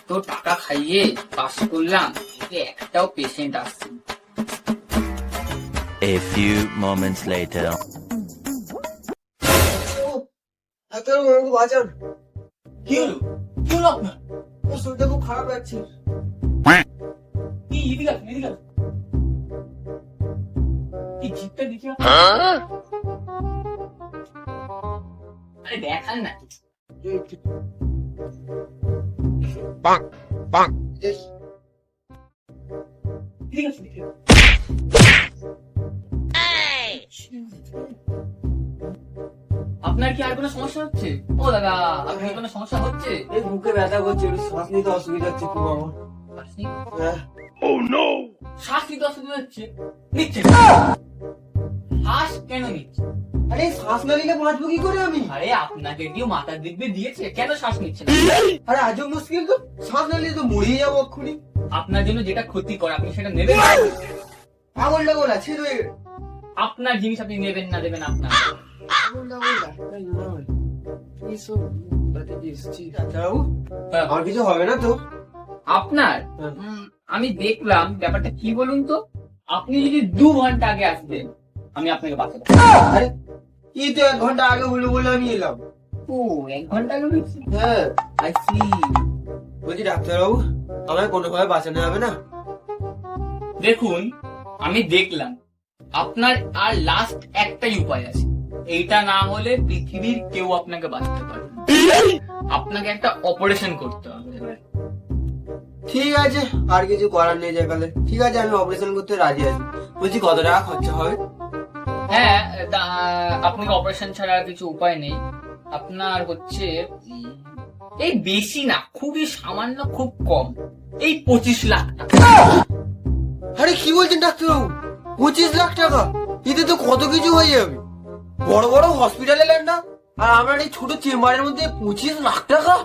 এত টাকা খাইয়ে পাস করলাম, একটাও পেশেন্ট আসছে। A few moments later. বাঁচান, কি হলো? কি হলো আপনার? শরীরটা খুব খারাপ লাগছে। কি এদিকে আসুন, এদিকে আসুন। কি জিপটা দেখি না? আরে দেখান না। এদিকে আসুন, এদিকে আসুন। আপনার কি আর কোনো সমস্যা হচ্ছে? ও দাদা, আপনার কোনো সমস্যা হচ্ছে? এই বুকে ব্যথা করছে, একটু শ্বাস নিতে অসুবিধা হচ্ছে খুব আমার। হ্যাঁ। শ্বাস নিতে অসুবিধা হচ্ছে? নিচ্ছে না। শ্বাস কেন নিচ্ছে? আরে শ্বাস না নিলে বাঁচবো কি করে আমি? আরে আপনাকে কেউ মাথার দিব্যে দিয়েছে, কেন শ্বাস নিচ্ছে না? আরে আজও মুশকিল তো, শ্বাস না নিলে তো মরিয়ে যাবো এক্ষুনি। আপনার জন্য যেটা ক্ষতি করে আপনি সেটা নেবেন না। পাগলটা বলা ছিল। আপনার জিনিস আপনি নেবেন না, দেবেন আপনার। আমার কিছু হবে না তো? আপনার আমি দেখলাম ব্যাপারটা কি বলুন তো, আপনি যদি 2 ঘন্টা আগে আসতেন আমি আপনাকে বাঁচাতাম। আরে এই তো 1 ঘন্টা আগে বলে বলে আমি এলাম। ও 1 ঘন্টা আগে বলছি। হ্যাঁ, আই সি। বলছি ডাক্তারবাবু, আমায় কোনোভাবে বাঁচানো হবে না? দেখুন, আমি দেখলাম আপনার আর লাস্ট একটাই উপায় আছে, এইটা না হলে পৃথিবীর কেউ আপনাকে বাঁচাতে পারবে না। আপনাকে একটা অপারেশন করতে হবে। ঠিক আছে, আর কিছু করার নেই যেখানে। ঠিক আছে, আমি অপারেশন করতে রাজি আছি। বলছি কত টাকা খরচা হবে? হ্যাঁ, আপনাকে অপারেশন ছাড়া আর কিছু উপায় নেই। আপনার হচ্ছে এই বেশি না, খুবই সামান্য, খুব কম, এই 25 লাখ টাকা। আরে কি বলছেন ডাক্তারবাবু, 25 লাখ টাকা? এতে তো কত কিছু হয়ে যাবে। বড় বড় হসপিটালে নেন না, আর আমার এই ছোট চেম্বারের মধ্যে 25 লাখ টাকা?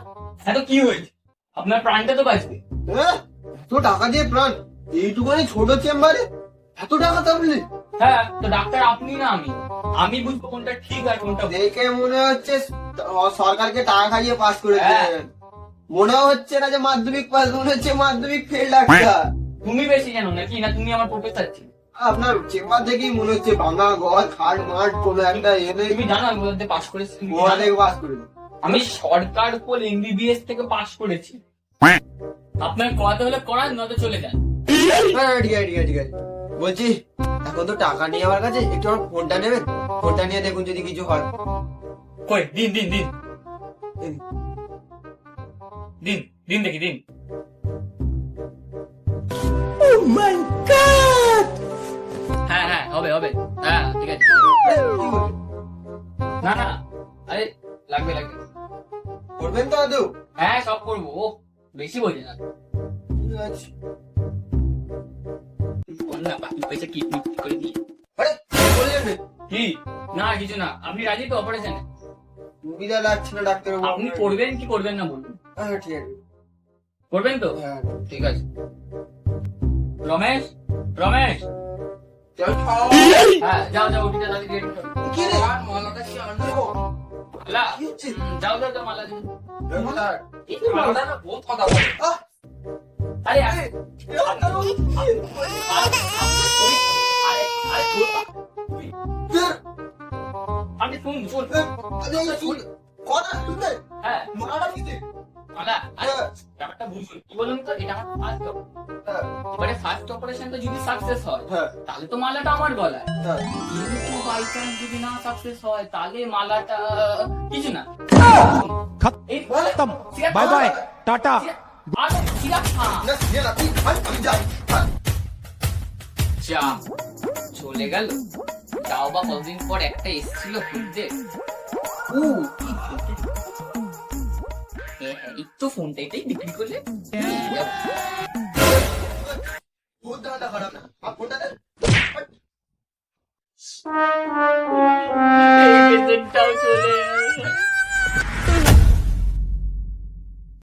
এত কি হয়েছে, আপনার প্রাণটা তো বাঁচবে। হ্যাঁ, এত টাকা দিয়ে প্রাণ? এইটুকুনি ছোট চেম্বারে এত টাকা তাহলে? হ্যাঁ, তো ডাক্তার আপনি না আমি, আমি বুঝবো কোনটা ঠিক আর কোনটা ভুল। দেখে মনে হচ্ছে সরকারকে টাকা খাইয়ে পাস করেছে। হ্যাঁ। মনে হচ্ছে না যে মাধ্যমিক পাস, মনে হচ্ছে মাধ্যমিক ফেল ডাক্তার। তুমি বেশি জানো নাকি, না তুমি আমার প্রফেসর ছিল? আপনার চেম্বার দেখেই মনে হচ্ছে ভাঙা ঘর, খাট মাঠ কোনো একটা এনে তুমি জানো আমি বলতে পাস করেছি? তুমি গোয়া জানো? থেকে পাস করেছে। আমি সরকার কোল এমবিবিএস থেকে পাস করেছি। আপনার করাতে হলে করান, নয়তো চলে যান। হ্যাঁ, ঠিক আছে ঠিক আছে ঠিক আছে। বলছি এখন তো টাকা নেই আমার কাছে, একটু আমার ফোনটা নেবেন? ফোনটা নিয়ে দেখুন যদি কিছু হয়। কই দিন দিন দিন দিন দিন দেখি দিন। হ্যাঁ হ্যাঁ, হবে হবে, হ্যাঁ ঠিক আছে। কি বলছেন? না না, আরে লাগবে লাগবে। করবেন তো আদৌ? হ্যাঁ সব করবো, ও বেশি বোঝে না। ঠিক আছে। না বাকি পয়সা কি করে দিই। আরে কি বললেন? কি? না কিছু না, আপনি রাজি তো অপারেশনে? সুবিধা লাগছে না ডাক্তারবাবু। আপনি করবেন কি করবেন না বলুন। হ্যাঁ ঠিক আছে। করবেন তো? হ্যাঁ ঠিক আছে। রমেশ, রমেশ, চল খাও। হ্যাঁ যাও যাও, ওটিটা তাহলে রেডি করো। কি রে? মালাটা কি আনবো? মালা? কি হচ্ছে? যাও যাও যাও, মালা দিন। মালা? এই তো মালাটা না বহুত কথা বলে। আহ! আরে আরে, ডাক্তারবাবু, কি? ধুর, আপনি শুন শুন। আরে, শুন, কথা শুনবে? হ্যাঁ মালাটা কি রে? মালা, আরে হ্যাঁ। ব্যাপারটা বুঝুন। কি বলুন তো, এটা আমার ফার্স্ট হ্যাঁ, এবারে ফার্স্ট অপারেশনটা যদি সাকসেস হয় হ্যাঁ, তাহলে তো মালাটা আমার গলায়, হ্যাঁ। কিন্তু বাই চান্স যদি না সাকসেস হয় তাহলে মালাটা কিছু না। এই खत्म সিরাপ बाय बाय খাও। टाटा আরে সিরাপ খা। না, সিয়ে না, তুই আমি যাই। হ্যাঁ। যা চলে গেল। যাও বা কতদিন পর একটা এসেছিল খুঁজতে। ও কি ফোনটা? হ্যাঁ হ্যাঁ, এই তো ফোনটা, এটাই বিক্রি করলে বহুত টাকাটা খারাপ না, আর ফোনটা দে। এই পেশেন্টটাও চলে গেল।